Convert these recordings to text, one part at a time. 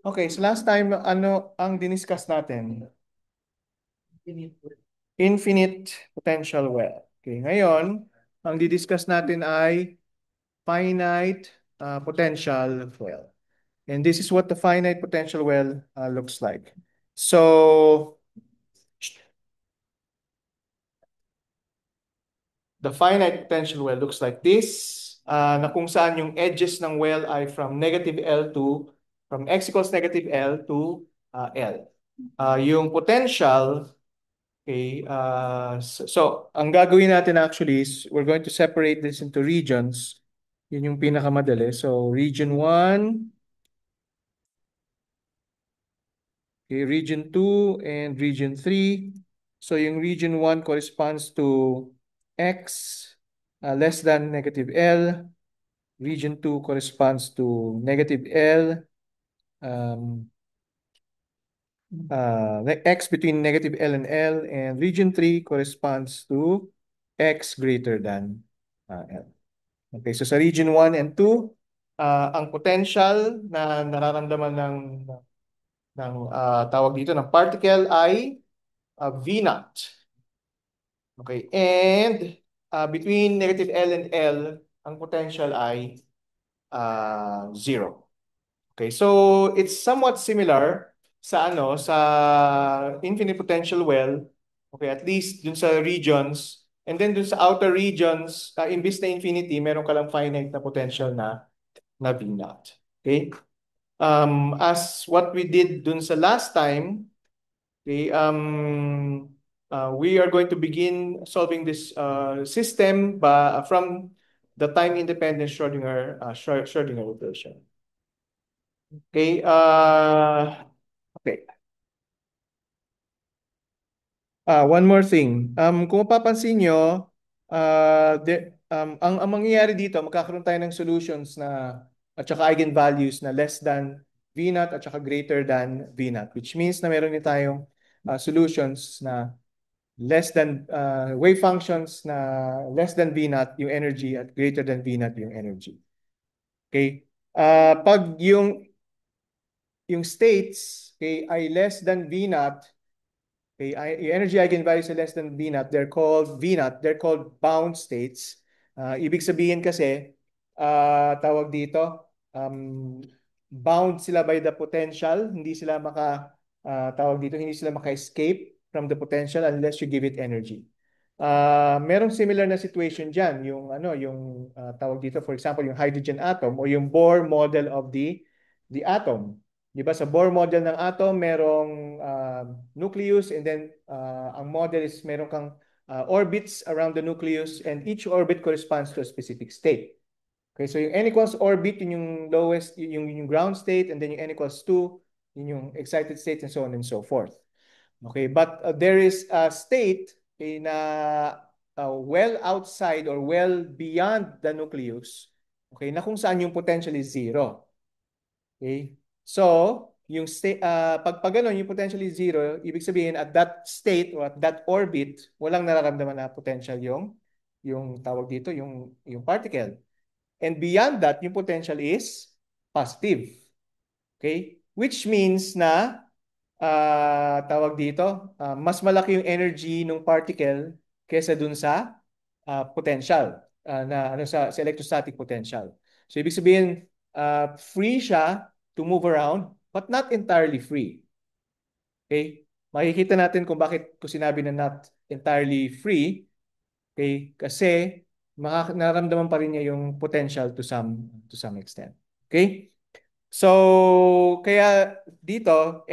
Okay, so last time, ano ang diniscuss natin? Infinite potential well. Okay, ngayon, ang didiscuss natin ay finite potential well. And this is what the finite potential well looks like. So, the finite potential well looks like this, na kung saan yung edges ng well ay from negative L to, from x equals negative L to L. Yung potential, okay, so ang gagawin natin actually is we're going to separate this into regions. Yun yung pinakamadali. So, region 1, okay, region 2, and region 3. So, yung region 1 corresponds to x less than negative L. Region 2 corresponds to negative L, um, x between negative L and L, and region 3 corresponds to x greater than L. Okay, so sa region 1 and 2, ang potential na nararamdaman ng tawag dito ng particle ay V naught. Okay, and between negative L and L, ang potential ay 0. Okay, so it's somewhat similar sa infinite potential well. Okay, at least dun sa regions, and then dun sa outer regions, imbis na infinity, meron ka lang finite na potential na V naught. Okay? As what we did dun sa last time, okay, we are going to begin solving this system from the time independent Schrodinger equation. Okay, okay. One more thing. Kung mapapansin nyo, ang mangyayari dito, magkakaroon tayo ng solutions na at saka eigenvalues na less than V naught at saka greater than V naught, which means na meron din tayong solutions na less than wave functions na less than V naught yung energy at greater than V naught yung energy. Okay? Pag yung states, okay, ay less than V naught, okay, yung energy eigenvalues are less than V naught, they're called V naught, they're called bound states. Ibig sabihin kasi, tawag dito, bound sila by the potential, hindi sila tawag dito, hindi sila maka-escape from the potential unless you give it energy. Merong similar na situation diyan, yung tawag dito, for example, yung hydrogen atom o yung Bohr model of the atom. Di ba sa Bohr model ng atom, merong nucleus, and then ang model is meron kang orbits around the nucleus, and each orbit corresponds to a specific state. Okay, so yung n equals orbit, yun yung lowest, yung ground state, and then yung n equals 2, yun yung excited state, and so on and so forth. Okay, but there is a state, okay, na well outside or well beyond the nucleus, okay, na kung saan yung potential is zero. Okay? So, yung state, pag ganun, yung potential is zero, ibig sabihin at that state or at that orbit, walang nararamdaman na potential yung tawag dito, yung particle. And beyond that, yung potential is positive. Okay? Which means na tawag dito, mas malaki yung energy ng particle kesa dun sa potential na ano sa electrostatic potential. So ibig sabihin free siya to move around but not entirely free. Okay? Makikita natin kung bakit ko sinabi na not entirely free. Okay? Kasi nararamdaman pa rin niya yung potential to some extent. Okay? So, kaya dito,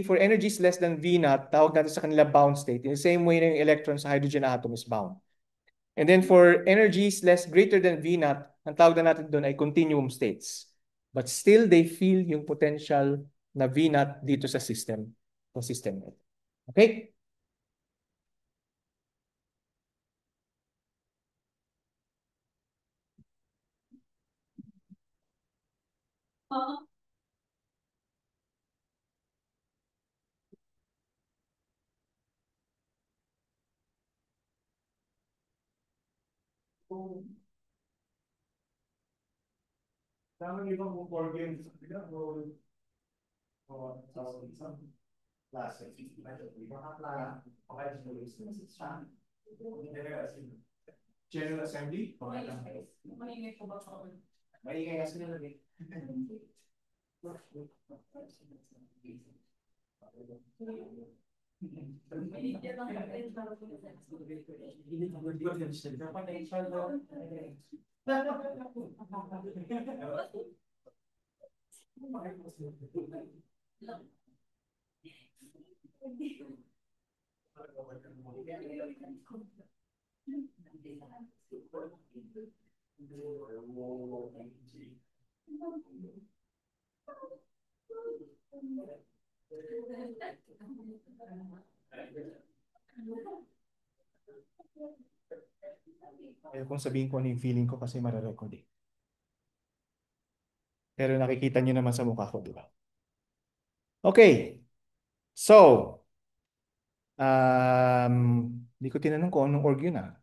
for energies less than V naught, tawag natin sa kanila bound state. In the same way na yung electron sa hydrogen atom is bound. And then for energies less greater than V naught, ang tawag na natin doon ay continuum states. But still, they feel yung potential na V naught dito sa system. Okay? Tama yung ibang organs, o isang klase. General Assembly? Maingay po ba ako? Maingay kasi nila eh. Ayaw kong sabihin ko ano yung feeling ko kasi mararecord eh. Pero nakikita nyo naman sa mukha ko, di ba? Okay. So, hindi ko tinanong kung anong org yun ah.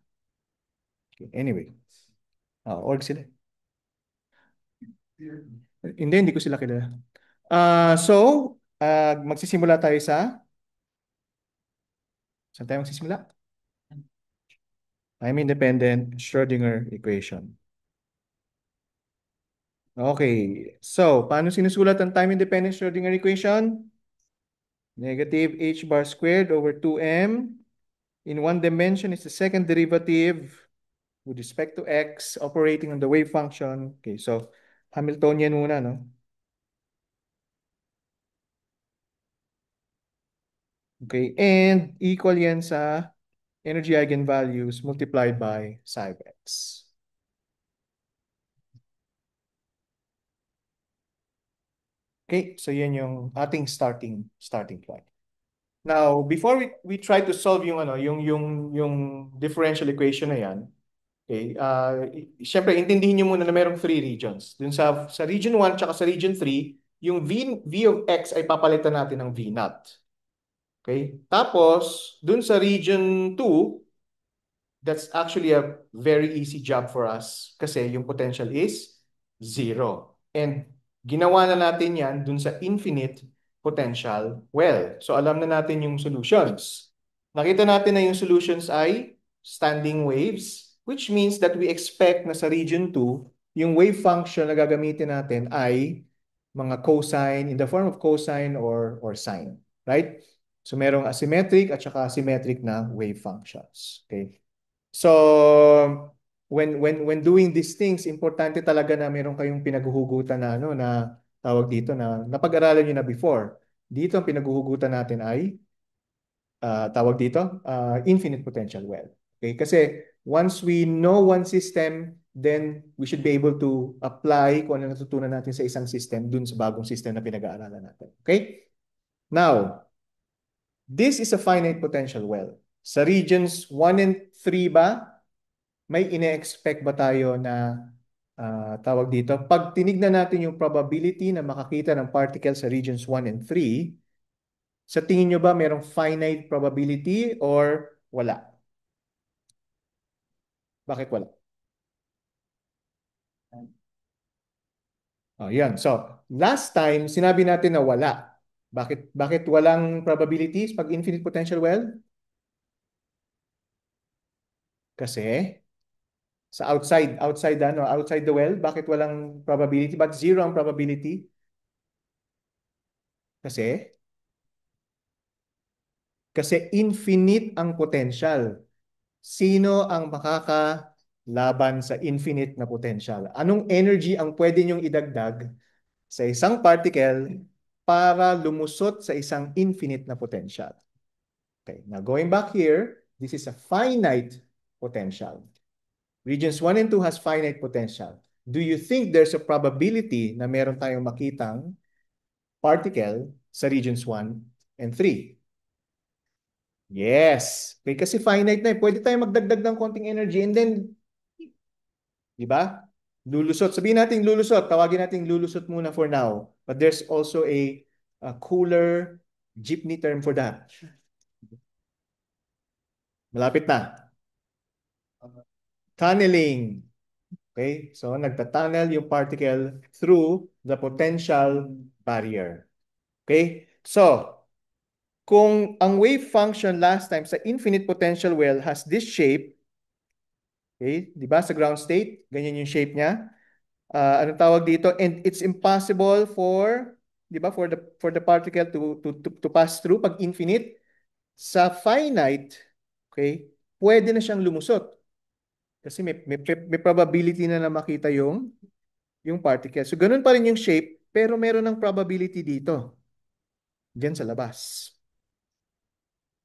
Okay, anyway, org sila. Hindi ko sila kilala. So, magsisimula tayo sa saan tayo magsisimula? Time-independent Schrödinger equation. Okay. So, paano sinusulat ang time-independent Schrödinger equation? Negative h bar squared over 2m. In one dimension is the second derivative with respect to x operating on the wave function. Okay, so Hamiltonian muna, no? Okay, and equal yan sa energy eigenvalues multiplied by psi of x. Okay, so yan yung ating starting point. Now, before we try to solve yung yung differential equation na yan, okay, syempre intindihin niyo muna na merong three regions. Dun sa region 1 tsaka sa region 3, yung v of x ay papalitan natin ng v naught. Okay? Tapos, dun sa region 2, that's actually a very easy job for us kasi yung potential is 0. And ginawa na natin yan dun sa infinite potential well. So alam na natin yung solutions. Nakita natin na yung solutions ay standing waves, which means that we expect na sa region 2, yung wave function na gagamitin natin ay mga cosine in the form of cosine or sine. Right? So merong asymmetric at saka asymmetric na wave functions. Okay? So when doing these things, importante talaga na meron kayong pinaghuhugutan na na tawag dito na napag-aralan niyo na before. Dito ang pinaghuhugutan natin ay tawag dito infinite potential well. Okay? Kasi once we know one system, then we should be able to apply kung ano natutunan natin sa isang system dun sa bagong system na pinag-aaralan natin. Okay? Now, this is a finite potential well. Sa regions 1 and 3 ba, may ine-expect ba tayo na tawag dito? Pag tinignan natin yung probability na makakita ng particle sa regions 1 and 3, sa tingin nyo ba merong finite probability or wala? Bakit wala? Oh, yan. So, last time, sinabi natin na wala. Bakit walang probabilities pag infinite potential well? Kasi sa outside the well, bakit walang probability? But zero ang probability? Kasi infinite ang potential. Sino ang makakalaban sa infinite na potential? Anong energy ang pwede niyong idagdag sa isang particle para lumusot sa isang infinite na potential? Okay, now going back here, this is a finite potential. Regions 1 and 2 has finite potential. Do you think there's a probability na meron tayong makitang particle sa regions 1 and 3? Yes. Okay, kasi finite na eh. Pwede tayong magdagdag ng konting energy and then, di ba? Lulusot. Sabihin natin lulusot. Tawagin natin lulusot muna for now. But there's also a cooler jeepney term for that. Malapit na. Tunneling. Okay? So, nagtatunnel yung particle through the potential barrier. Okay? So, kung ang wave function last time sa infinite potential well has this shape, okay? Di ba? Sa ground state, ganyan yung shape niya. Anong tawag dito? And it's impossible for, di ba, for the particle to pass through pag infinite. Sa finite, okay, pwede na siyang lumusot. Kasi may probability na makita yung particle. So, ganun pa rin yung shape, pero meron ng probability dito, diyan sa labas.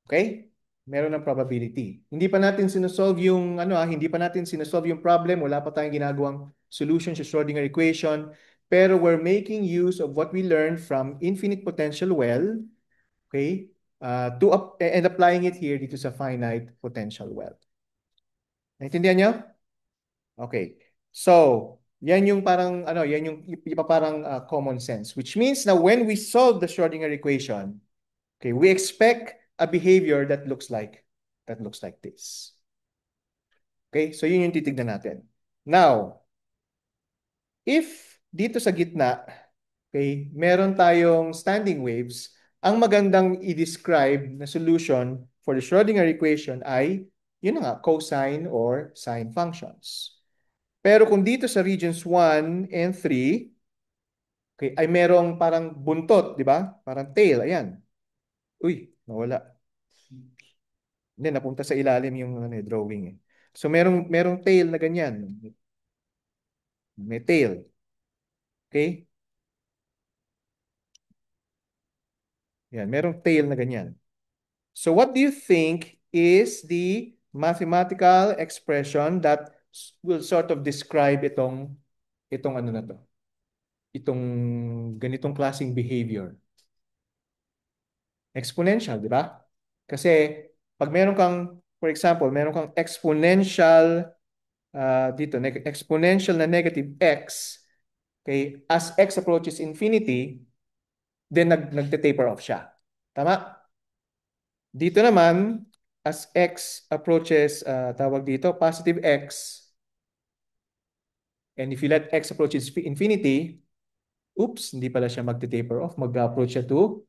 Okay? Meron ng probability. Hindi pa natin sinosolve yung hindi pa natin sinosolve yung problem, wala pa tayong ginagawang solution sa Schrodinger equation, pero we're making use of what we learned from infinite potential well, okay? And applying it here dito sa finite potential well. Naintindihan niyo? Okay. So, yan yung parang yan yung parang common sense, which means na when we solve the Schrodinger equation, okay, we expect a behavior that looks like this. Okay? So yun yung titignan natin. Now, if dito sa gitna, okay, meron tayong standing waves, ang magandang i-describe na solution for the Schrodinger equation ay yun na nga, cosine or sine functions. Pero kung dito sa regions 1 and 3, okay, ay merong parang buntot, di ba? Parang tail, ayan. Uy, nawala. Hindi, napunta sa ilalim yung drawing eh. So merong tail na ganyan. May tail. Okay? Yan, merong tail na ganyan. So what do you think is the mathematical expression that will sort of describe itong ano na to? Itong ganitong klaseng behavior. Exponential, di ba? Kasi pag meron kang, for example, meron kang exponential exponential na negative x, okay, as x approaches infinity, then nagte-taper off siya. Tama? Dito naman, as x approaches, tawag dito, positive x, and if you let x approaches infinity, oops, hindi pala siya magte-taper off, mag-approach siya to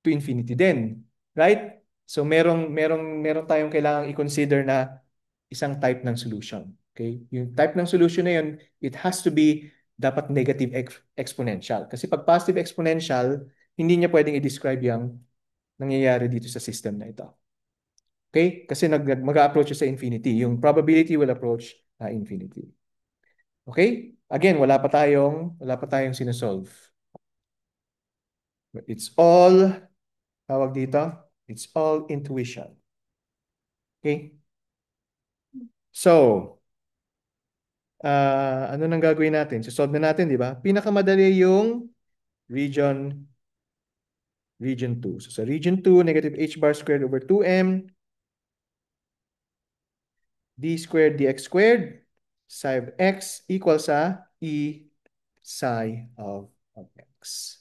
infinity din. Right? So meron tayong kailangang i-consider na isang type ng solution. Okay? Yung type ng solution na yun, it has to be dapat negative exponential. Kasi pag positive exponential, hindi niya pwedeng i-describe yung nangyayari dito sa system na ito. Okay? Kasi mag-approach sa infinity. Yung probability will approach infinity. Okay? Again, wala pa tayong sinusolve. It's all, tawag dito, it's all intuition. Okay? So, ano nang gagawin natin? So, solve na natin, di ba? Pinakamadali yung region 2. So, sa region 2, negative h bar squared over 2m, d squared dx squared, psi of x equals sa e psi of x.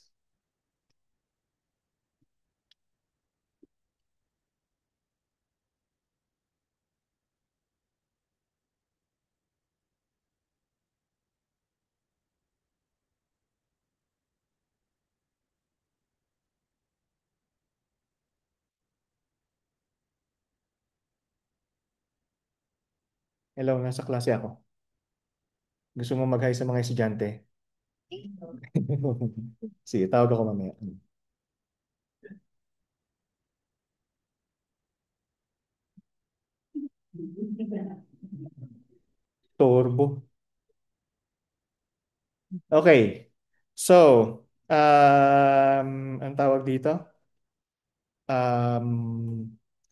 Hello, nasa klase ako. Gusto mo mag-hi sa mga estudyante? Sige, tawag ako mamaya. Torbo. Okay. So, ang tawag dito?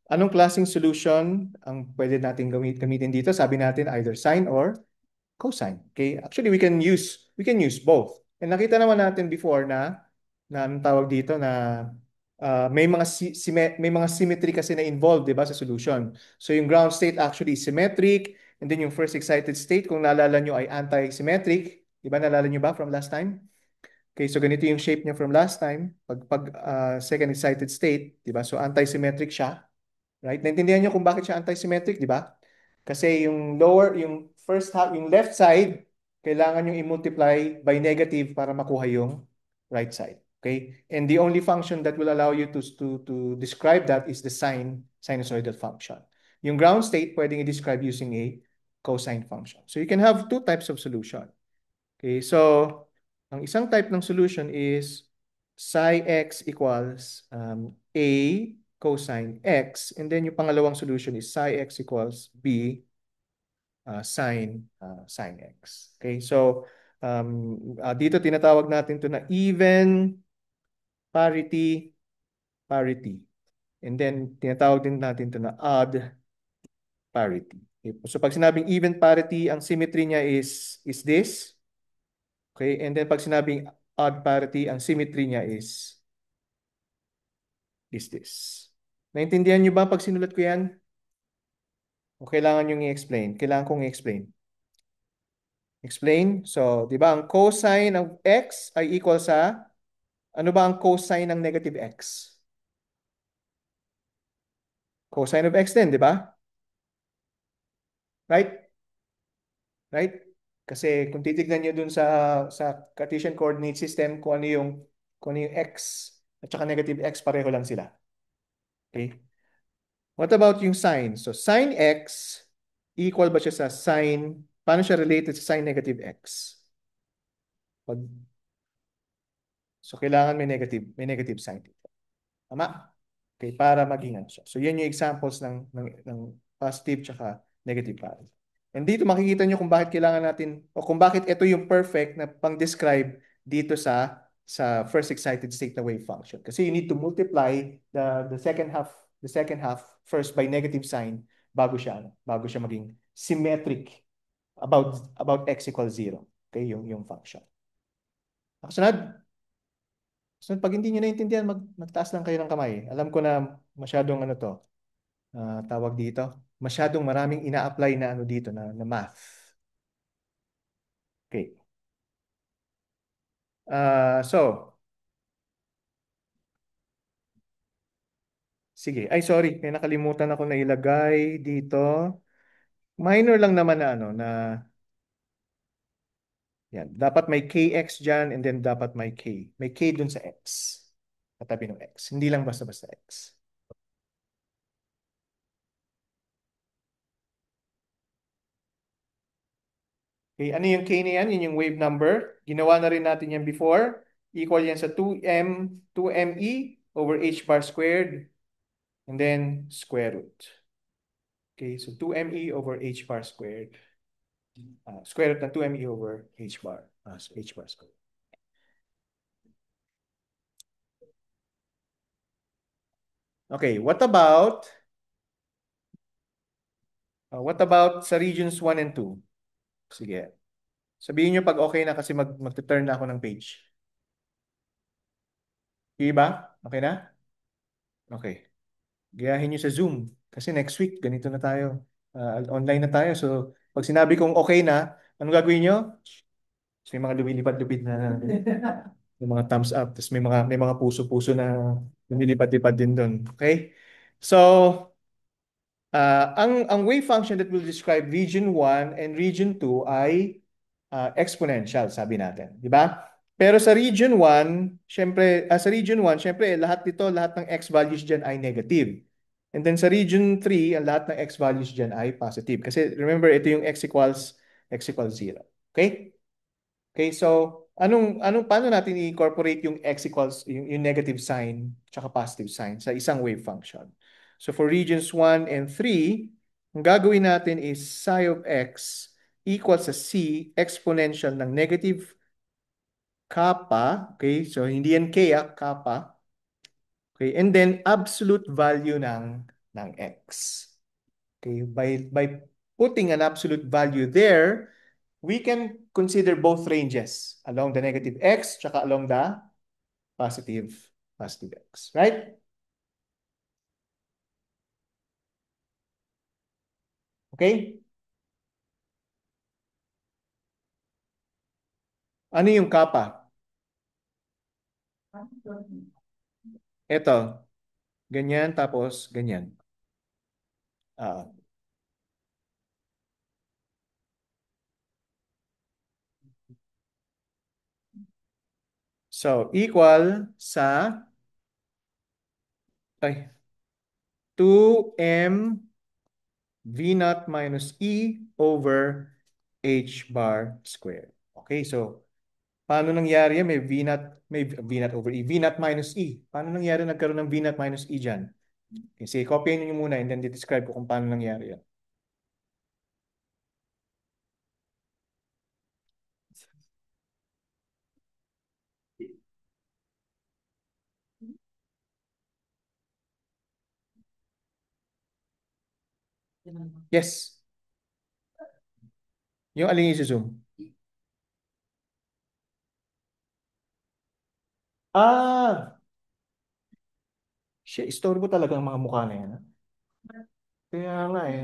Anong klaseng solution ang pwede natin gamitin dito? Sabi natin either sine or cosine. Okay? Actually, we can use both. And nakita naman natin before na anong tawag dito na may mga symmetry kasi na involved, 'di ba, sa solution. So yung ground state actually is symmetric, and then yung first excited state kung naalala nyo ay anti-symmetric. 'Di ba, naalala nyo ba from last time? Okay, so ganito yung shape niya from last time. Pag second excited state, 'di ba? So anti-symmetric siya, right? Naintindihan niyo kung bakit siya anti-symmetric, 'di ba? Kasi yung first half, yung left side kailangan yung i-multiply by negative para makuha yung right side. Okay? And the only function that will allow you to describe that is the sinusoidal function. Yung ground state, pwedeng i-describe using a cosine function. So you can have two types of solution. Okay, so ang isang type ng solution is psi x equals a cosine x, and then yung pangalawang solution is psi x equals b sine x. Okay, so dito tinatawag natin to na even parity parity. And then tinatawag din natin to na odd parity. Okay, so pag sinabing even parity, ang symmetry niya is this. Okay, and then pag sinabing odd parity, ang symmetry niya is this. Naintindihan niyo ba pag sinulat ko yan? O kailangan nyo i-explain? Kailangan kong i-explain. Explain. So, di ba ang cosine ng x ay equal sa, ano ba ang cosine ng negative x? Cosine of x din, di ba? Right? Right? Kasi kung titignan nyo dun sa Cartesian coordinate system, kung ano yung x at saka negative x, pareho lang sila. Okay? What about yung sine? So, sine x, equal ba siya sa sine, paano siya related sa sine negative x? Pag, so, kailangan may negative sign dito. Tama? Okay, para maging ano siya. So, yan yung examples ng positive tsaka negative value. And dito makikita nyo kung bakit kailangan natin, o kung bakit ito yung perfect na pang-describe dito sa first excited state na wave function. Kasi you need to multiply the second half first by negative sign bago siya maging symmetric about x equals 0. Okay, yung function. Sunod. So, pag hindi nyo naintindihan, magtaas lang kayo ng kamay. Alam ko na masyadong ano to, tawag dito, masyadong maraming ina-apply na ano dito na math. Okay. So, sige. Ay, sorry. May nakalimutan ako na ilagay dito. Minor lang naman na ano, na yan. Dapat may kx dyan and then dapat may k. May k dun sa x. Katabi ng x. Hindi lang basta-basta x. Okay, ano yung k na yan? Yun yung wave number. Ginawa na rin natin yan before. Equal yan sa 2me over h bar squared and then square root. Okay, so 2me over h bar squared. Square root ng 2me over h bar. H bar squared. Okay, what about sa regions 1 and 2? Sige. Sabihin nyo pag okay na kasi mag-turn na ako ng page. Okay ba? Okay na? Okay. Gayahin nyo sa Zoom. Kasi next week, ganito na tayo. Online na tayo. So, pag sinabi kong okay na, anong gagawin nyo? So, may mga lumilipad-lupid na may mga thumbs up. Tapos may mga puso-puso na lumilipad-lipad din doon. Okay? So, ang wave function that will describe region 1 and region 2 ay exponential, sabi natin. Di ba? Pero sa region 1, syempre, lahat ng x values dyan ay negative. And then sa region 3, ang lahat ng x values dyan ay positive. Kasi remember, ito yung x equals 0. Okay? Okay, so paano natin i-incorporate yung x equals yung negative sign tsaka positive sign sa isang wave function? So for regions 1 and 3, ang gagawin natin is psi of x equals sa c exponential ng negative kappa, okay? So hindi yan k, kappa. Okay, and then absolute value ng x. Okay, by putting an absolute value there, we can consider both ranges along the negative x tsaka along the positive x, right? Okay? Ano yung kappa? Ito, ganyan tapos ganyan. Ah, So, equal sa ay, 2m V naught minus E over H bar squared. Okay, so paano nangyari yan? May V naught over E. V naught minus E. Paano nangyari nagkaroon ng V naught minus E dyan? Okay, sige, copyin niyo muna and then describe ko kung paano nangyari yan. Yes. Yung alin yung zoom. Ah, shit, istorbo talaga ang mga mukha na yan. Kaya nga eh.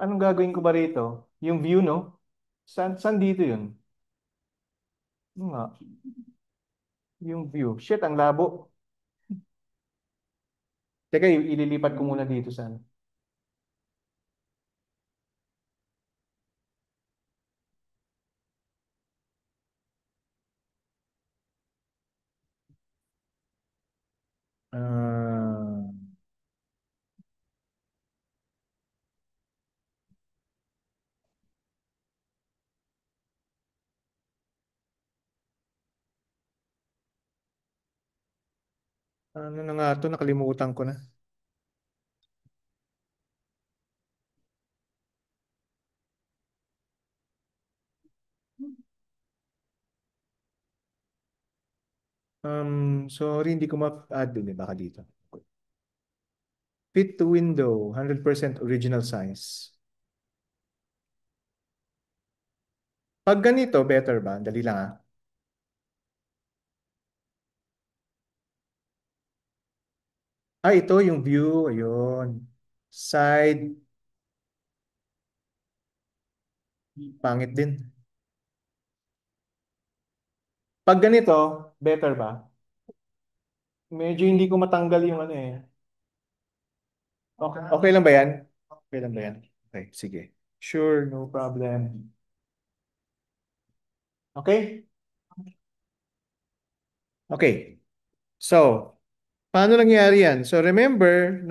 Anong gagawin ko ba rito? Yung view, no? Saan dito yun? Yung nga, yung view. Shit, ang labo. Teka, ililipat ko muna dito sa ano. Ah, ano na nga to? Nakalimutan ko na. Sorry, hindi ko ma-add dun eh. Baka dito. Fit to window, 100% original size. Pag ganito, better ba? Dali lang ah. Ah, ito yung view. Ayun. Side. Pangit din. Pag ganito, better ba? Medyo hindi ko matanggal yung ano eh. Okay, okay lang ba yan? Okay lang ba yan? Okay, sige. Sure, no problem. Okay? Okay. So, paano nangyari yan? So, remember,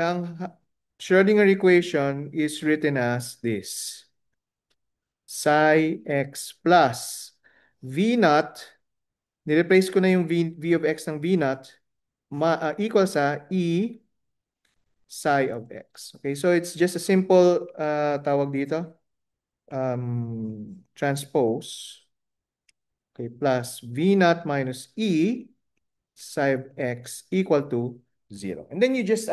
Schrodinger equation is written as this. Psi x plus V naught, nireplace ko na yung V of x ng V naught, equal sa E psi of x. Okay, so it's just a simple, tawag dito, transpose. Okay, plus V naught minus E psi of x equal to 0. And then you just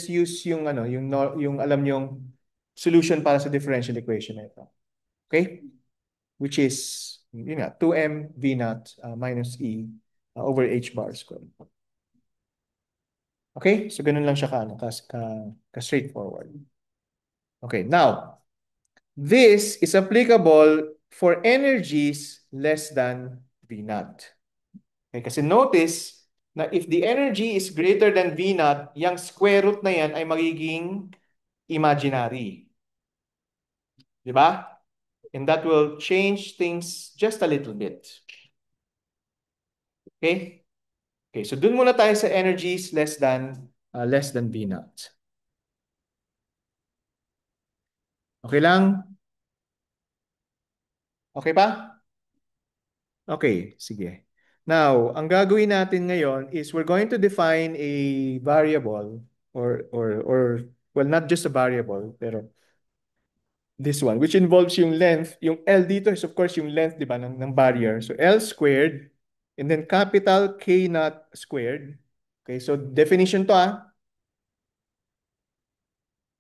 use yung yung alam yung solution para sa differential equation na ito. Okay? Which is yun nga 2m V naught minus E over H bar squared. Okay? So ganun lang siya ka straightforward. Okay, now this is applicable for energies less than V naught. Okay, kasi notice na if the energy is greater than V naught, yung square root na yan ay magiging imaginary. Di ba? And that will change things just a little bit. Okay? Okay, so dun muna tayo sa energies less than V naught. Okay lang? Okay pa? Okay, sige. Now, ang gagawin natin ngayon is we're going to define a variable or well, not just a variable, pero this one, which involves yung length. Yung L dito is of course yung length, di ba, ng barrier. So L squared and then capital K naught squared. Okay, so definition to ah.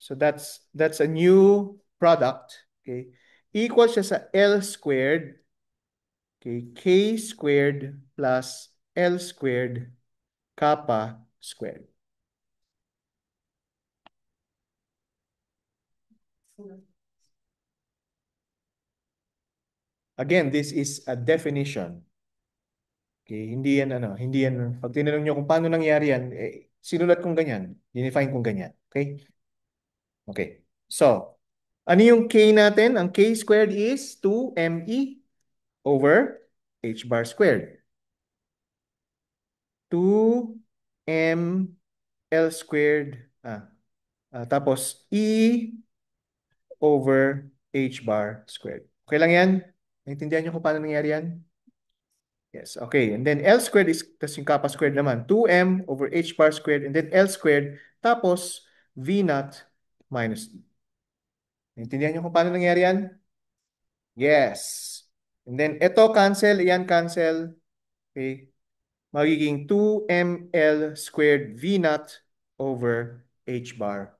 So that's a new product. Okay, equal siya sa L squared. Okay, K squared plus L squared kappa squared. Again, this is a definition. Okay, hindi yan, pag tinanong nyo kung paano nangyari yan, sinulat kong ganyan, dinefine kong ganyan. Okay? Okay. So, ano yung K natin? Ang K squared is 2ME over H bar squared. 2ml squared. Tapos E over h bar squared. Okay lang yan? Naintindihan niyo kung paano nangyari yan? Yes, okay. And then L squared is, tas yung kappa squared naman, 2m over h bar squared, and then L squared, tapos V naught minus D. Naintindihan niyo kung paano nangyari yan? Yes. And then ito cancel, yan cancel. Okay. Magiging 2ml squared V naught over h bar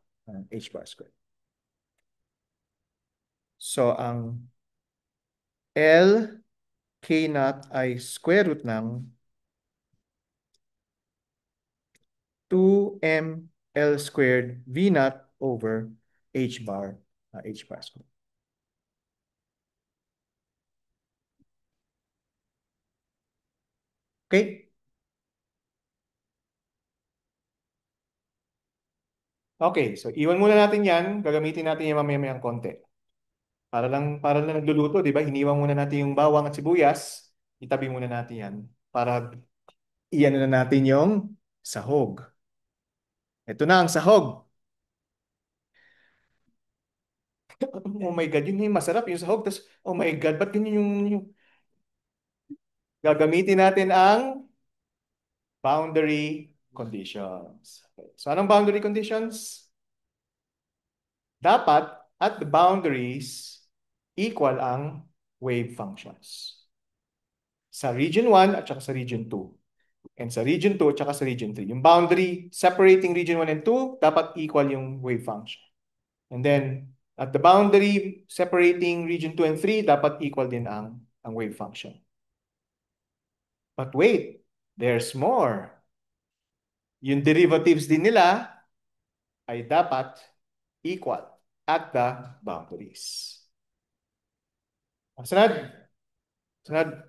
squared. So, ang L K naught ay square root ng 2ml squared V naught over h bar squared. Okay? Okay, so iwan muna natin yan. Gagamitin natin yan mamaya-mayang konti. Para lang nagluluto, di ba? Hiniwan muna natin yung bawang at sibuyas. Itabi muna natin yan. Para iyan na natin yung sahog. Ito na ang sahog. Oh my God, yun yung masarap yung sahog. Tapos, oh my God, ba't ganyan yung... Gagamitin natin ang boundary conditions. Okay. So, anong boundary conditions? Dapat at the boundaries equal ang wave functions. Sa region 1 at saka sa region 2. And sa region 2 at saka sa region 3. Yung boundary separating region 1 and 2, dapat equal yung wave function. And then, at the boundary separating region 2 and 3, dapat equal din ang wave function. But wait, there's more. Yung derivatives din nila ay dapat equal at the boundaries. Sunod. Sunod.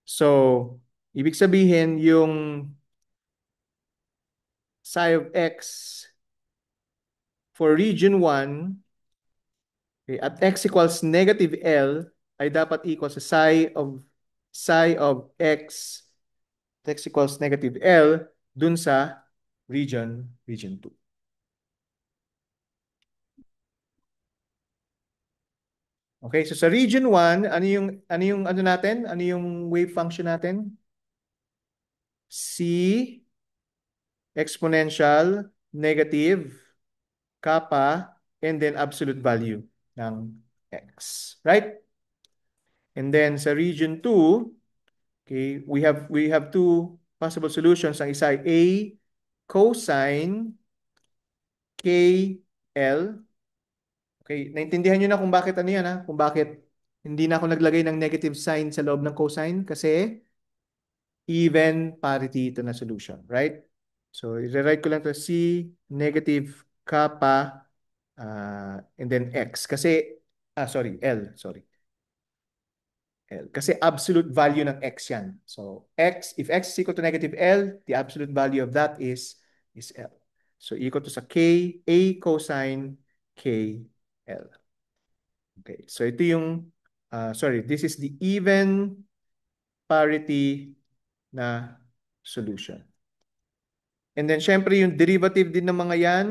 So, ibig sabihin yung psi of x for region 1, okay, at x equals negative L ay dapat equal sa psi of x equals negative L dun sa region 2. Okay, so sa region 1, ano natin? Ano yung wave function natin? C exponential negative kappa and then absolute value ng x, right? And then sa region 2, okay, we have two possible solutions. Ang isa ay A cosine KL. Okay, naintindihan niyo na kung bakit ano yan, ha? Kung bakit hindi na ako naglagay ng negative sign sa loob ng cosine kasi even parity ito na solution, right? So, i-rewrite ko lang to C negative kappa and then X. Kasi, sorry, L, sorry. L. Kasi absolute value ng X yan. So, if X is equal to negative L, the absolute value of that is L. So, equal to sa K, A cosine KL. Okay, so ito yung, this is the even parity na solution. And then, syempre, yung derivative din ng mga yan,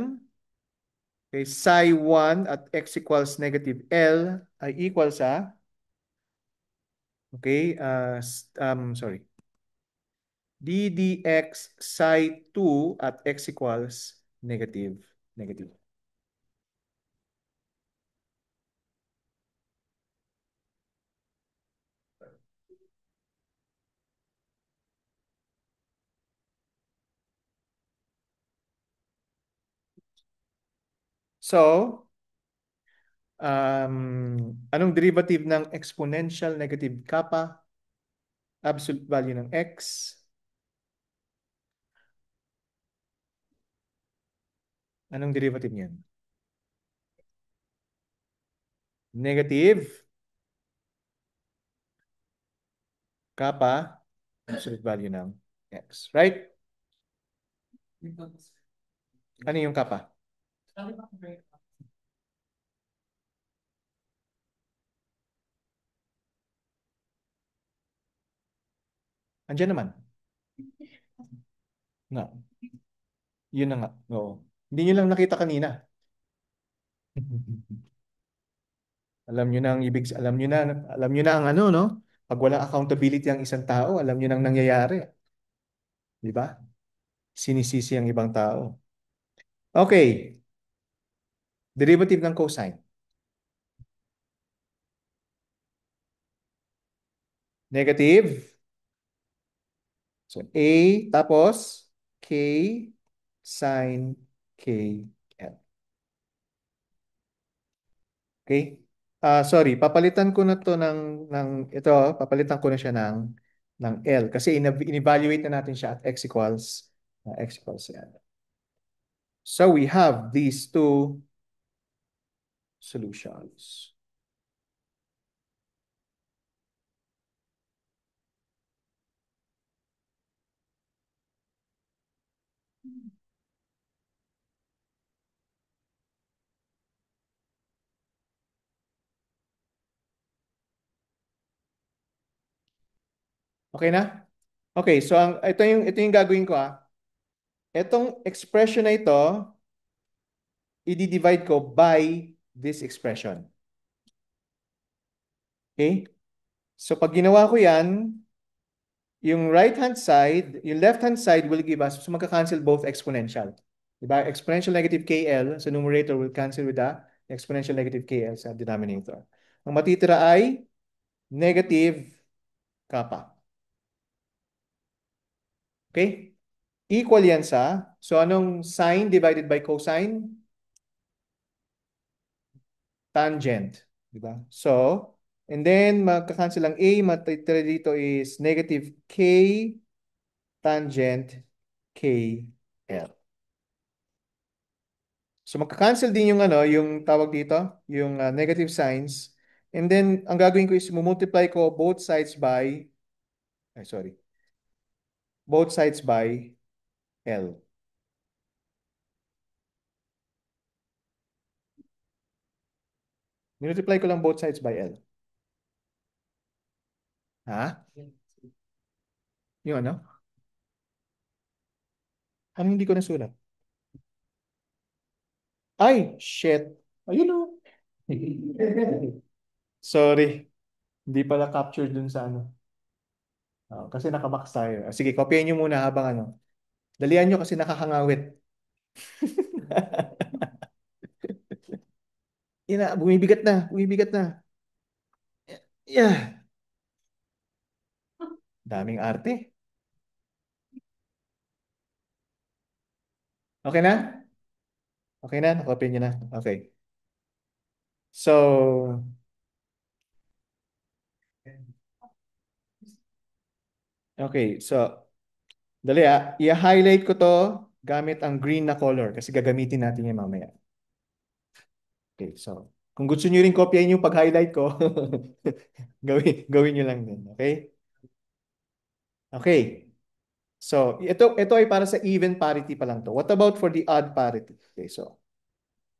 okay, psi 1 at x equals negative L ay equal sa, okay, sorry, d dx psi 2 at x equals negative. So, anong derivative ng exponential negative kappa? Absolute value ng x. Anong derivative niyan? Negative kappa, absolute value ng x. Right? Ano yung kappa? Andiyan naman. Nga. Yun na nga. Oo. Hindi nyo lang nakita kanina. Alam nyo na ang ano, no? Pag walang accountability ang isang tao, alam nyo nang nangyayari. Di ba? Sinisisi ang ibang tao. Okay. Derivative ng cosine. Negative. So, A, tapos K sine KL. Okay? Sorry, papalitan ko na to papalitan ko na siya ng L kasi in-evaluate na natin siya at x equals L. So we have these two solutions. Okay na? Okay, so ito yung gagawin ko. Itong expression na ito, i-divide ko by this expression. Okay? So pag ginawa ko yan, yung left-hand side will give us, so magka-cancel both exponential. Diba? Exponential negative KL sa numerator will cancel with the exponential negative KL sa denominator. Ang matitira ay negative kappa. Okay? Equal yan so anong sine divided by cosine? Tangent. Diba? So, and then magka-cancel ang A, matitira dito is negative K tangent KL. So magka-cancel din yung yung tawag dito, yung negative signs. And then ang gagawin ko is multiply ko both sides by L. Multiply ko lang both sides by L. Ha? Yung ano? Ano hindi ko nasulat? Ay, shit. Ayun o. Sorry. Hindi pala captured dun sa ano. Kasi nakabox tayo. Sige, kopyahin nyo muna habang ano. Dalian nyo kasi nakakangawit. Yan na, bumibigat na. Bumibigat na. Yeah. Daming arte. Okay na? Okay na? Nakopya nyo na? Okay. So, okay. So, dali i-highlight ko to gamit ang green na color kasi gagamitin natin yan mamaya. Okay. So, kung gusto nyo rin kopyahin yung pag-highlight ko, gawin nyo lang din. Okay? Okay. So, ito ay para sa even parity pa lang to. What about for the odd parity? Okay. So,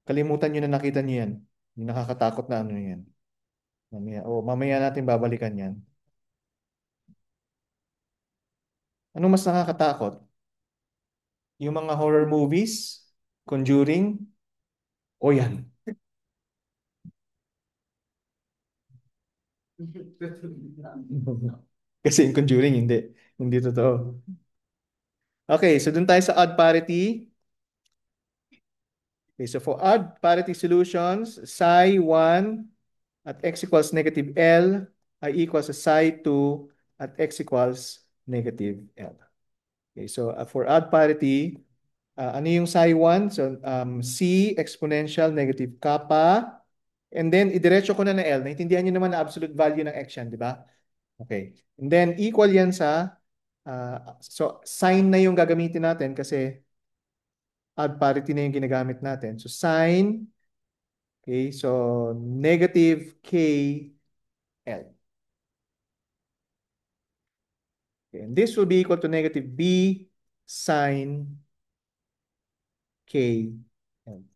kalimutan nyo na nakita nyo yan. Yung nakakatakot na ano yan. Mamaya natin babalikan yan. Anong mas nakakatakot? Yung mga horror movies, Conjuring, o yan. Kasi yung Conjuring, hindi. Hindi totoo. Okay, so dun tayo sa odd parity. Okay, so for odd parity solutions, psi 1 at x equals negative L ay equals to psi 2 at x equals negative L. Okay, so for odd parity, ano yung psi 1? So C exponential negative kappa. And then, idiretso ko na L. Naintindihan nyo naman na absolute value ng x yan, di ba? Okay. And then, equal yan so sign na yung gagamitin natin kasi odd parity na yung ginagamit natin. So, sign, okay, so negative KL. Okay, and this will be equal to negative B sine KL.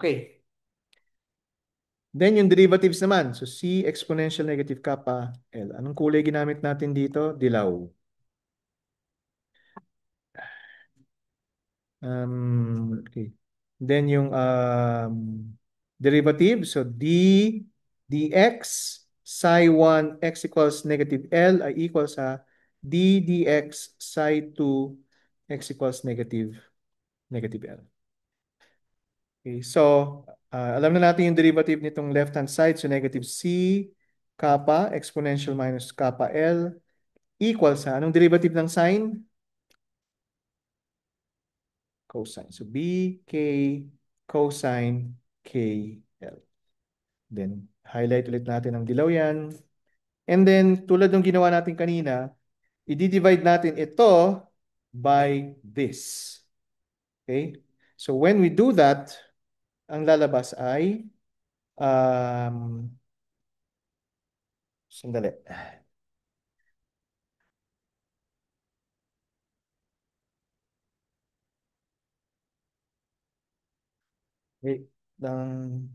Okay. Then yung derivatives naman. So C exponential negative kappa L. Anong kulay ginamit natin dito? Dilaw. Okay. Then yung derivative. So D dx psi 1 x equals negative L ay equal sa D dx psi 2 x equals negative L. Okay. So alam na natin yung derivative nitong left-hand side. So negative C kappa exponential minus kappa L equals sa anong derivative ng sign? Cosine. So B K cosine KL. Then highlight ulit natin ang dilaw yan. And then tulad ng ginawa natin kanina, i-divide natin ito by this. Okay? So when we do that, ang lalabas ay sandali. Wait lang.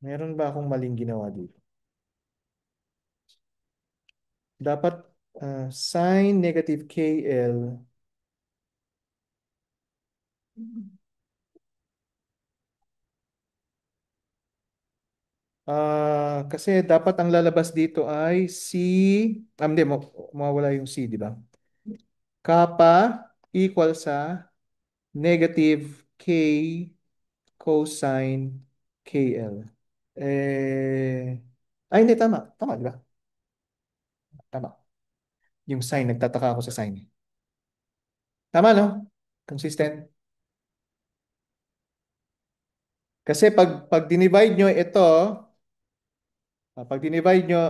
Meron ba akong maling ginawa dito? Dapat sin negative KL. Kasi dapat ang lalabas dito ay C, hindi, mawawala yung C, di ba? Kappa equal sa negative K cosine KL. Ay, hindi, tama. Tama, di ba? Tama. Yung sign, nagtataka ako sa sign. Tama, no? Consistent. Kasi pag dinivide nyo ito, pag dinivide nyo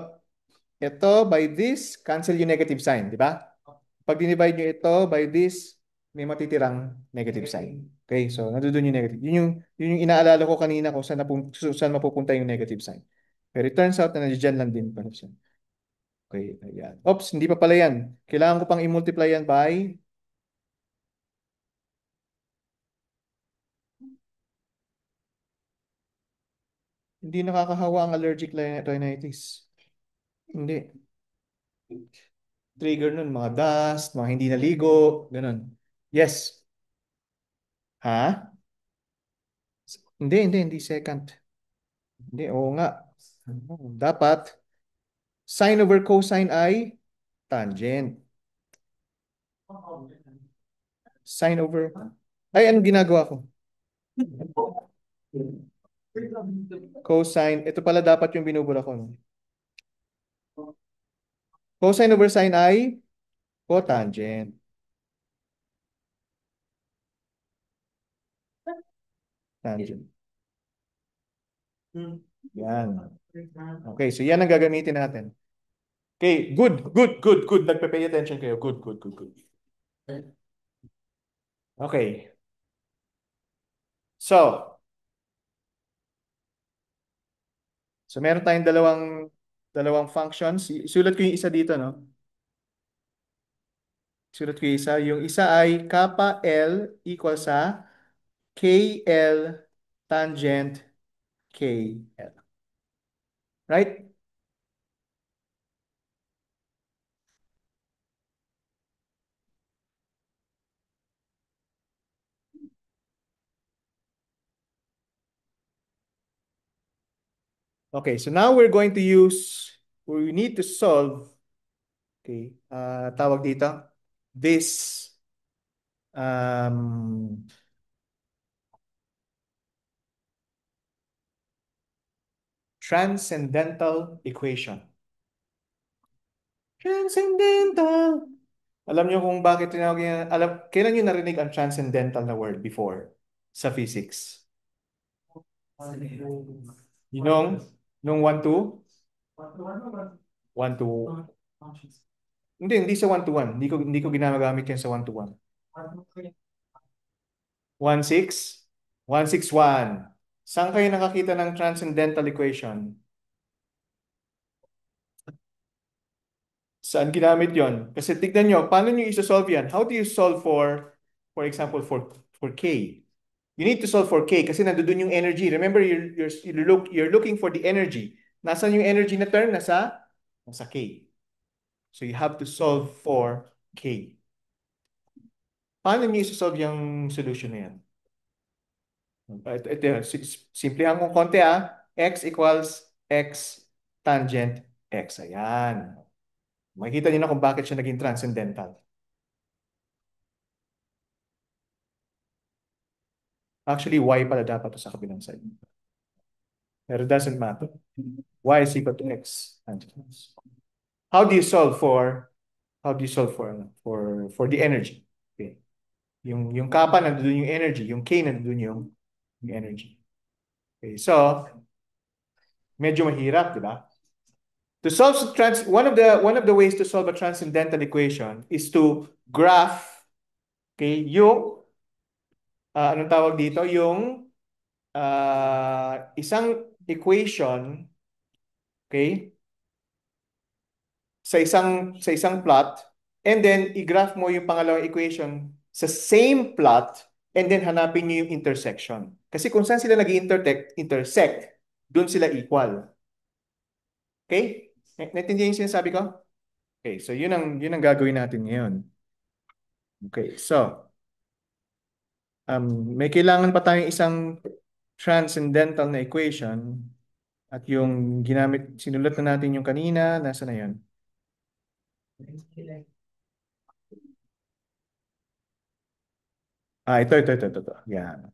ito by this, cancel yung negative sign, di ba? Pag dinivide nyo ito by this, may matitirang negative sign. Okay, so nandoon yung negative. Yun yung inaalala ko kanina kung saan mapupunta yung negative sign. Pero it turns out na nandiyan lang din pala siya. Okay, ayan. Oops, hindi pa pala yan. Kailangan ko pang i-multiply yan by hindi nakakahawa ang allergic rhinitis. Hindi. Trigger nun, mga dust, mga hindi naligo, ganun. Yes. Ha? Hindi second. Hindi, oo nga. Dapat, sine over cosine ay tangent. Sine over, ay, anong ginagawa ko? Cosine, ito pala dapat yung binubura ko. No? Cosine over sine ay cotangent. Tangent. Yan. Okay, so yan ang gagamitin natin. Okay, good. Nagpe-pay attention kayo. Good. Okay. So meron tayong dalawang functions. Isulat ko yung isa dito, no? Isulat ko yung isa. Yung isa ay kappa L equals sa KL tangent KL. Right? Okay, so now we need to solve, okay, tawag dito, this um, transcendental equation. Transcendental. Alam niyo kung bakit tinawag niya, kailan niyo narinig ang transcendental na word before sa physics? You know, nung 1-2? 1-2. Hindi sa 1-1. Hindi ko ginagamit yan sa 1-1. 1-6? 1-6-1. Saan kayo nakakita ng transcendental equation? Saan ginamit yon? Kasi tignan nyo, paano nyo isa-solve yan? How do you solve for For example, for K. You need to solve for K kasi nandoon yung energy. Remember, you're looking for the energy. Nasaan yung energy na term? Nasa K. So you have to solve for K. Paano niyo i-solve yung solution na yan? Simplihan kong konti x equals x tangent x. Ayan. Makikita niyo na kung bakit siya naging transcendental. Actually, y pala dapat to sa kabilang side. Pero it doesn't matter. Y is equal to x tangent x. How do you solve for the energy? Okay. Yung kappa nandoon yung energy, yung k nandoon yung energy. Okay, so medyo mahirap, di ba? To solve one of the ways to solve a transcendental equation is to graph, okay, yung anong tawag dito, yung isang equation, okay, sa isang plot, and then i-graph mo yung pangalawang equation sa same plot, and then hanapin niyo yung intersection. Kasi kung saan sila intersect, doon sila equal. Okay? Naintindihan yung sinasabi ko? Okay, so yun ang gagawin natin ngayon. Okay, so may kailangan pa tayong isang transcendental na equation at yung sinulat na natin yung kanina, nasa na yun? Ito. Yan.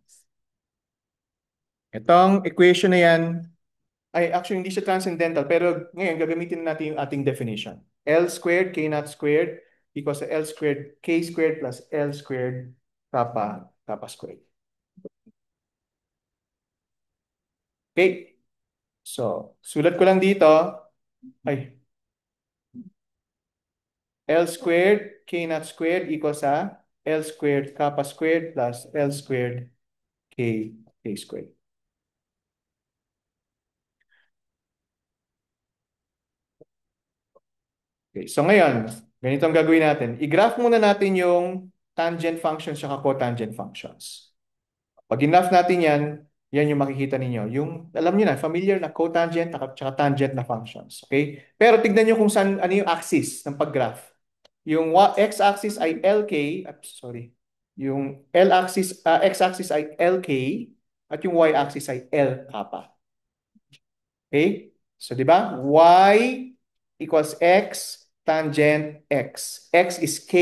Itong equation na yan, actually hindi siya transcendental, pero ngayon gagamitin natin yung ating definition. L squared, K naught squared equals to L squared, K squared plus L squared kappa squared. Okay. So, sulat ko lang dito, L squared, K naught squared equals sa L squared kappa squared plus L squared K squared. Okay, so ngayon, ganito ang gagawin natin. I-graph muna natin yung tangent functions at cotangent functions. Pag in-graph natin yan yung makikita ninyo. Yung, alam niyo na, familiar na cotangent at tangent na functions. Okay? Pero tignan niyo kung saan, ano yung axis ng pag-graph. Yung x-axis ay LK, sorry. Yung x-axis ay LK at yung y-axis ay L kappa. Okay? So, di ba? Y equals x tangent x. X is k,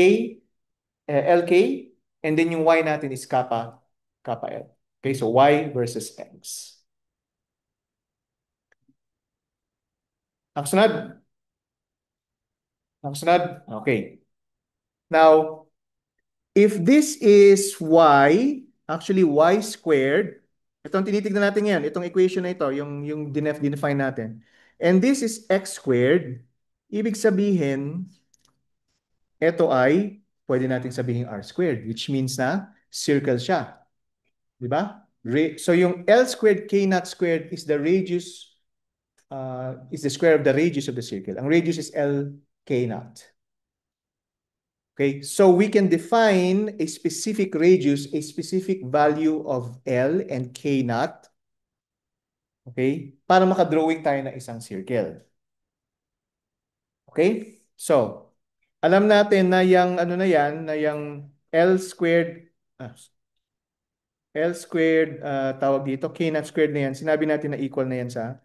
LK, and then yung y natin is kappa L. Okay, so y versus x. Ang sunod. Okay. Now, if this is y, actually y squared, itong tinitignan natin yan, itong equation na ito, yung define natin. And this is x squared, ibig sabihin, ito ay, pwede natin sabihin r squared, which means na circle siya. Di ba? So yung L squared K naught squared is the radius, is the square of the radius of the circle. Ang radius is L K naught. Okay, so we can define a specific radius, a specific value of L and K naught. Okay, para makadrawing tayo ng isang circle. Okay, so alam natin na yung ano na yan, na yung L squared, tawag dito, K naught squared na yan, sinabi natin na equal yan sa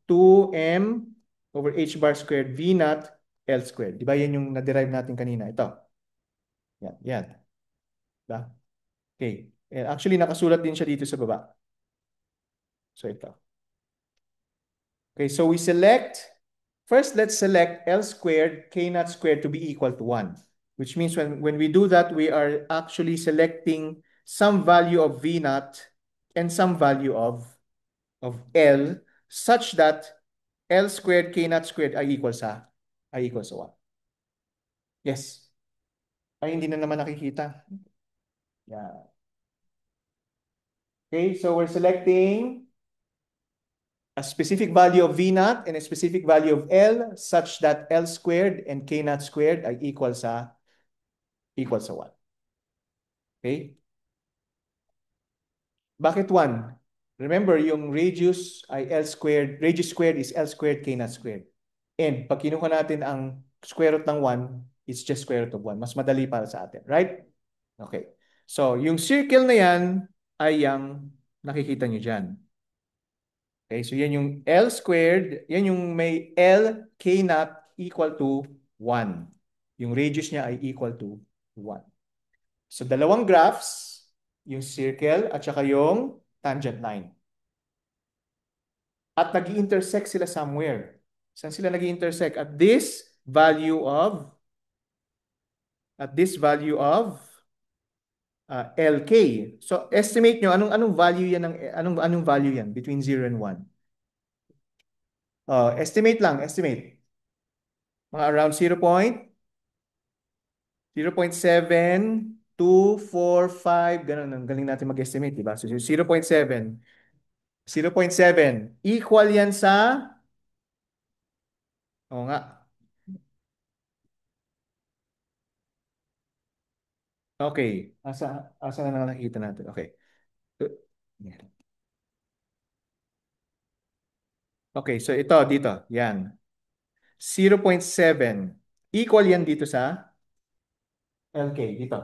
2m over h bar squared v naught L squared. Di ba yan yung na-derive natin kanina? Ito. Yan. Diba? Okay. And actually, nakasulat din siya dito sa baba. So, ito. Okay, so first let's select L squared, K naught squared to be equal to 1. Which means when we do that, we are actually selecting some value of V naught and some value of L such that L squared, K naught squared ay equal sa 1. Yes. Ay, hindi na naman nakikita. Yeah. Okay, so we're selecting a specific value of V naught and a specific value of L such that L squared and K naught squared ay equal sa 1. Okay? Bakit 1? Remember, yung radius ay L squared. Radius squared is L squared K naught squared. And pag kinuha natin ang square root ng 1, it's just square root of 1. Mas madali para sa atin. Right? Okay. So, yung circle na yan ay yung nakikita nyo dyan. Okay, so yan yung L squared, yan yung may L K naught equal to 1. Yung radius niya ay equal to 1. So dalawang graphs, yung circle at saka yung tangent line. At nag-intersect sila somewhere. Saan sila nag-intersect? At this value of LK. So estimate nyo anong value yan anong value yan between 0 and 1. Estimate. Mga around 0.7, 2, 4, 5, ganun. Ang galing natin mag-estimate, di ba? So 0.7. 0.7. Equal yan sa, oo nga. Okay. Asa na nakita natin? Okay. Okay, so ito, dito. Yan. 0.7. Equal yan dito sa LK, dito.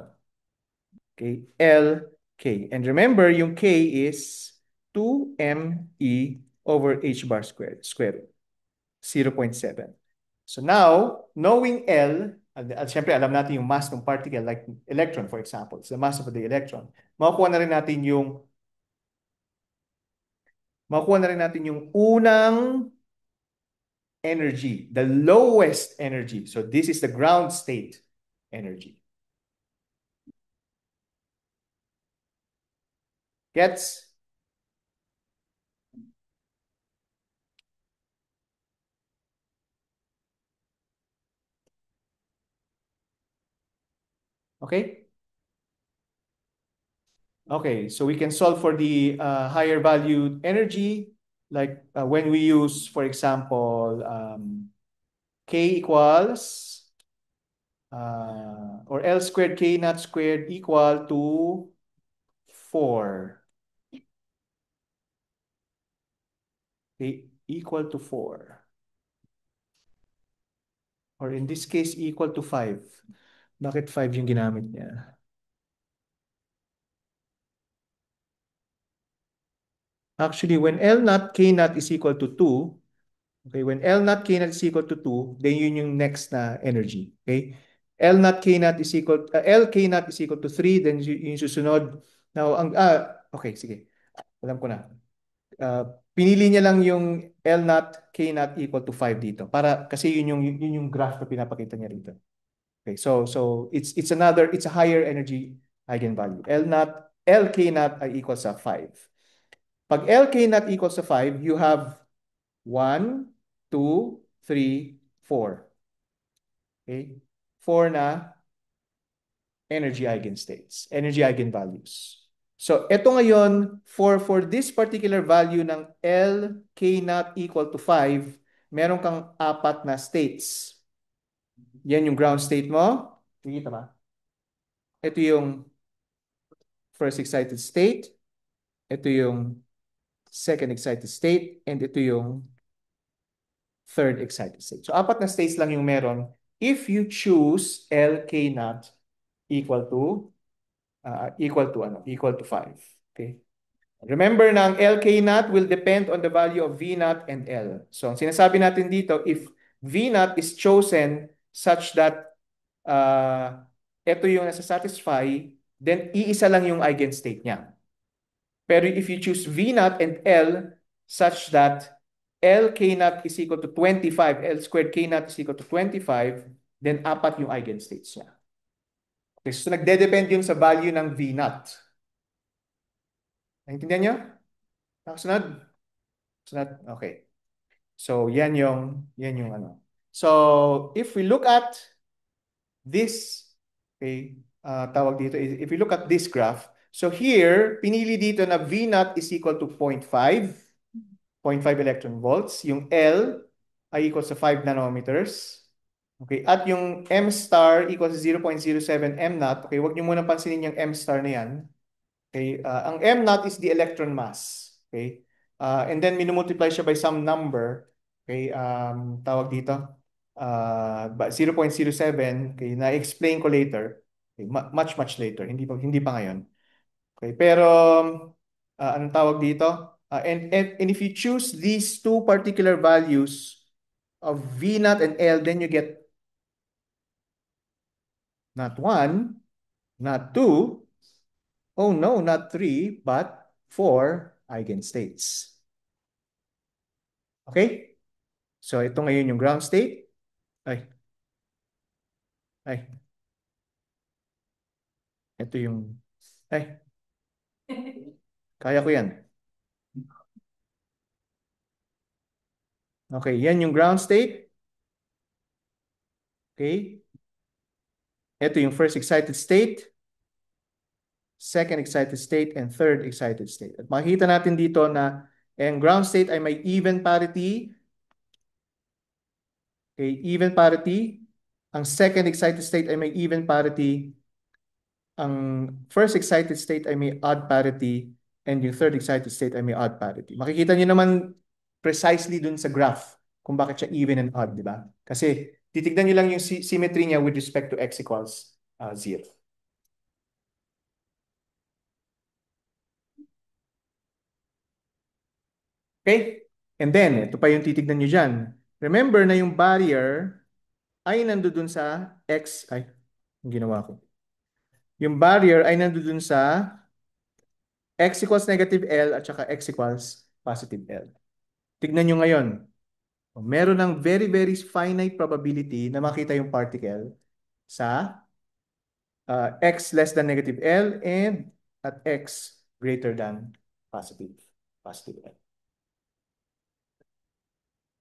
Okay, LK. And remember, yung K is 2ME over H bar square root. 0.7. So now, knowing L, at syempre alam natin yung mass ng particle, like electron, for example. It's the mass of the electron. Makukuha na rin natin yung unang energy, the lowest energy. So this is the ground state energy. Gets? Okay? Okay, so we can solve for the higher valued energy, like when we use, for example, K equals, or L squared K naught squared equal to 4. Okay, equal to 4. Or in this case, equal to 5. Bakit 5 yung ginamit niya? Actually, when L naught K naught is equal to 2, okay, when L naught K naught is equal to 2, then yun yung next na energy. Okay? L naught K naught is equal, L K naught is equal to 3, then yung susunod. Now, okay, sige. Alam ko na. Pinili niya lang yung L naught K naught equal to 5 dito. Kasi yun yung graph na pinapakita niya rito. Okay, so it's a higher energy eigenvalue. L K naught ay equals sa 5. Pag L K naught equals sa 5, you have 1, 2, 3, 4. Okay? 4 na energy eigenstates, energy eigenvalues. So, ito ngayon, for this particular value ng L K naught equal to 5, meron kang 4 na states. Yan yung ground state mo. Nakikita ba? Ito yung first excited state. Ito yung second excited state. And ito yung third excited state. So, 4 na states lang yung meron if you choose L K naught equal to equal to 5. Okay? Remember na ang LK naught will depend on the value of V naught and L. So, ang sinasabi natin dito, if V naught is chosen such that ito yung nasa-satisfy, then iisa lang yung eigenstate niya. Pero if you choose V naught and L such that L K naught is equal to 25, L squared K naught is equal to 25, then 4 yung eigenstates niya. Okay, so nagde-depend yun sa value ng V naught. Naintindihan nyo? Nakasunod? Sunod? Okay. So, yan yung ano. So, if we look at this, okay, tawag dito, if we look at this graph, so here, pinili dito na V naught is equal to 0.5, 0.5 electron volts. Yung L ay equal sa 5 nanometers. Okay, at yung M star equals 0.07 M naught. Okay, wag niyo muna pansinin yung M star na yan. Okay, ang M naught is the electron mass. Okay, and then minumultiply siya by some number. Okay, tawag dito, 0.07. Okay, na-explain ko later. Okay, much later, hindi pa ngayon. Okay, pero anong tawag dito? And if you choose these two particular values of V naught and L, then you get not one, not two, oh no, not three, but four eigenstates. Okay? So ito ngayon yung ground state. Ay, ay, ito yung, ay, kaya ko yan. Okay, yan yung ground state. Okay? Ito yung first excited state, second excited state, and third excited state. At makikita natin dito na ang ground state ay may even parity. Okay, even parity. Ang second excited state ay may even parity. Ang first excited state ay may odd parity and yung third excited state ay may odd parity. Makikita niyo naman precisely dun sa graph kung bakit siya even and odd, di ba? Kasi titignan niyo lang yung symmetry niya with respect to x equals 0. Okay? And then, ito pa yung titignan niyo dyan. Remember na yung barrier ay nandoon sa x, ay, yung ginawa ko. Yung barrier ay nandoon sa x equals negative L at saka x equals positive L. Tignan nyo ngayon. Meron ng very finite probability na makita yung particle sa x less than negative L and at x greater than positive L.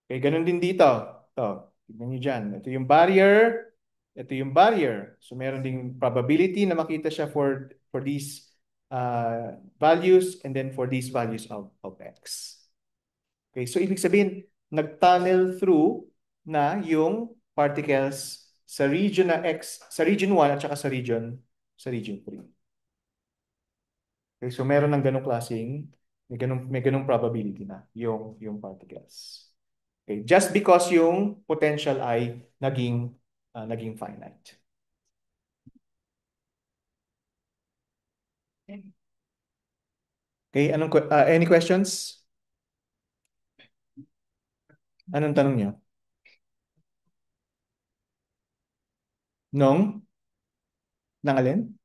Okay, ganun din dito. Ito, tignan nyo dyan. Ito yung barrier. Ito yung barrier. So meron ding probability na makita siya for these values and then for these values of x. Okay, so ibig sabihin, nag-tunnel through na yung particles sa region na X, sa region 1 at saka sa region 3. Okay, so meron ng ganong klaseng, may ganong probability na yung particles. Okay, just because yung potential ay naging finite. Okay, any questions? Anong tanong niyo? Nung? Nang alin?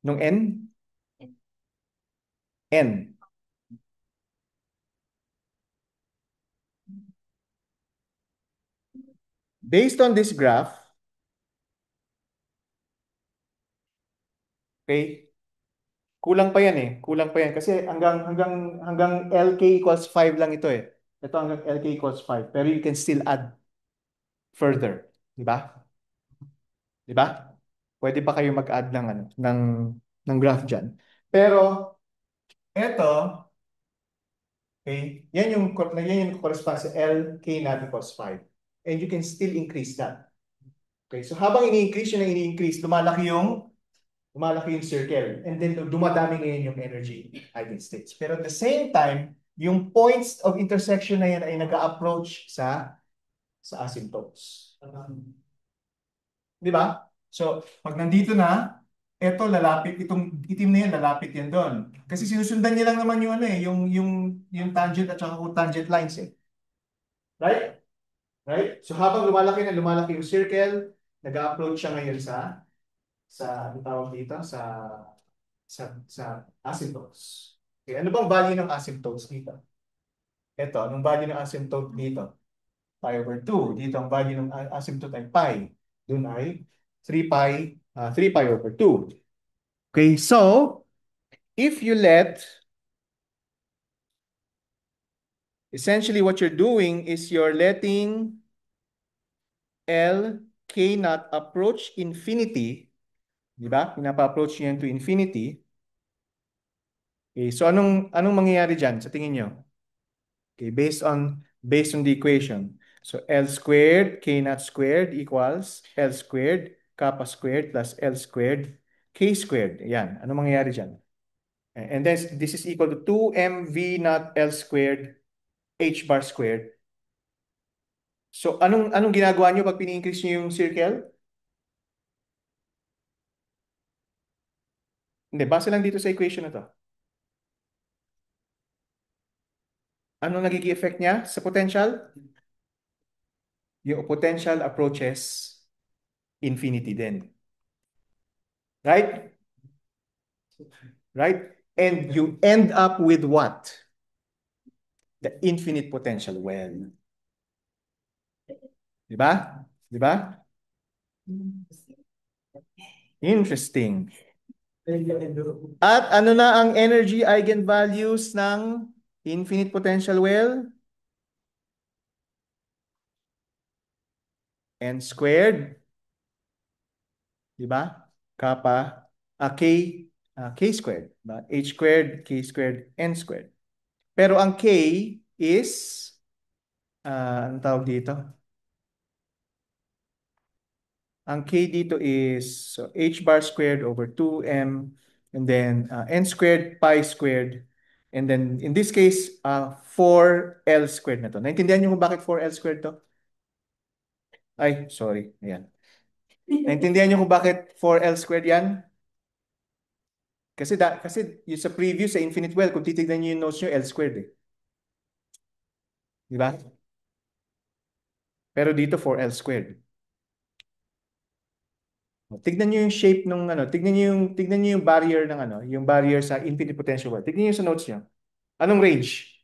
Nung N? N. Based on this graph, okay, kulang pa yan eh. Kulang pa yan kasi hanggang LK equals 5 lang ito eh. Ito hanggang LK equals 5. Pero you can still add further, di ba? Di ba? Pwede pa kayo mag-add ng graph diyan. Pero ito, okay, yan yung correspond sa LK not equals 5. And you can still increase that. Okay, so habang ini-increase, lumalaki yung circle. And then dumadami ngayon yung energy eigenstates. Pero at the same time, yung points of intersection na yan ay nag-approach sa asymptotes. Di ba? So, pag nandito na, itong itim na yan, lalapit yan doon. Kasi sinusundan niya lang naman yung ano eh, yung tangent at saka cotangent lines eh. Right? Right? So habang lumalaki yung circle, nag-approach siya ngayon ano tawag dito? Sa asymptotes. Okay, ano bang value ng asymptotes dito? Ito, anong value ng asymptote dito? Pi over 2. Dito ang value ng asymptote ay pi. Doon ay 3 pi over 2. Okay, so if you let, essentially what you're doing is you're letting L K not approach infinity, di ba? Pinapa-approach niya to infinity. Okay, so anong mangyayari dyan sa tingin nyo? Okay, based on based on the equation. So L squared K naught squared equals L squared kappa squared plus L squared K squared. Yan. Ano mangyayari dyan? And then this is equal to 2m V naught L squared H bar squared. So anong ginagawa nyo pag pini-increase nyo yung circle? Hindi, base lang dito sa equation na to. Ano nagiging effect niya sa potential? Yung potential approaches infinity din. Right? Right? And you end up with what? The infinite potential well. Di ba? Di ba? Interesting. At ano na ang energy eigenvalues ng infinite potential well? N squared, di ba? Kappa, K, K squared, diba? H squared, K squared, N squared. Pero ang K is, anong tawag dito? Ang K dito is so H bar squared over 2M and then N squared, pi squared. And then in this case, 4L squared na to. Naintindihan niyo kung bakit 4L squared to? Ay, sorry. Ayan. Naintindihan niyo kung bakit 4L squared yan? Kasi yung sa previous sa infinite well, kung titignan niyo yung notes niyo, L squared eh. Di ba? Pero dito 4L squared. Tignan niyo yung shape nung ano, tignan niyo yung barrier ng ano, yung barrier sa infinite potential well. Tignan niyo sa notes niyo. Anong range?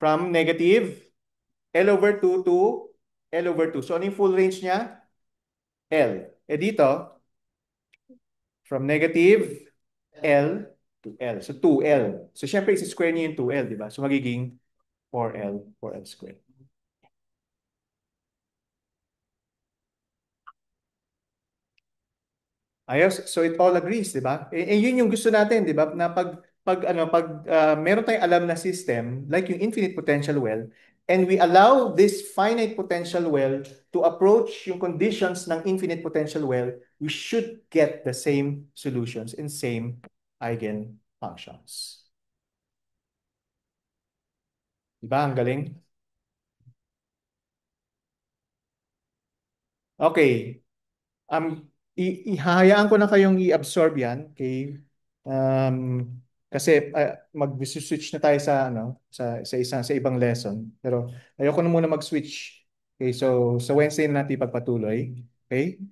From negative L over 2 to L over 2. So ano yung full range niya? L. Eh dito, from negative L to L. So 2L. So syempre isi-square niyo yung 2L, di ba? So magiging 4L squared. Ayos, so it all agrees, di ba? Yun yung gusto natin, di ba? Na pag meron tayong alam na system, like yung infinite potential well, and we allow this finite potential well to approach yung conditions ng infinite potential well, we should get the same solutions and same eigenfunctions. Di ba? Ang galing. Okay. Ihahayaan ko na kayong i-absorb yan, okay? Um, kasi mag-switch na tayo sa ano, sa ibang lesson. Pero ayoko na muna mag-switch. Okay, so sa Wednesday na natin ipagpatuloy. Okay?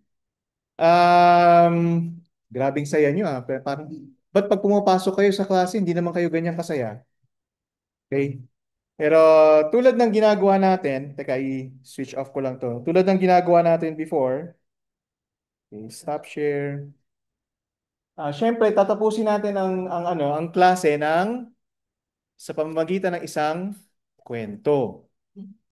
Um, Grabing saya nyo ah. Pero parang, ba't pag pumapasok kayo sa klase, hindi naman kayo ganyan kasaya? Okay? Pero tulad ng ginagawa natin, teka, i-switch off ko lang to. Tulad ng ginagawa natin before, okay, stop share. Syempre, tatapusin natin ang klase sa pamamagitan ng isang kwento.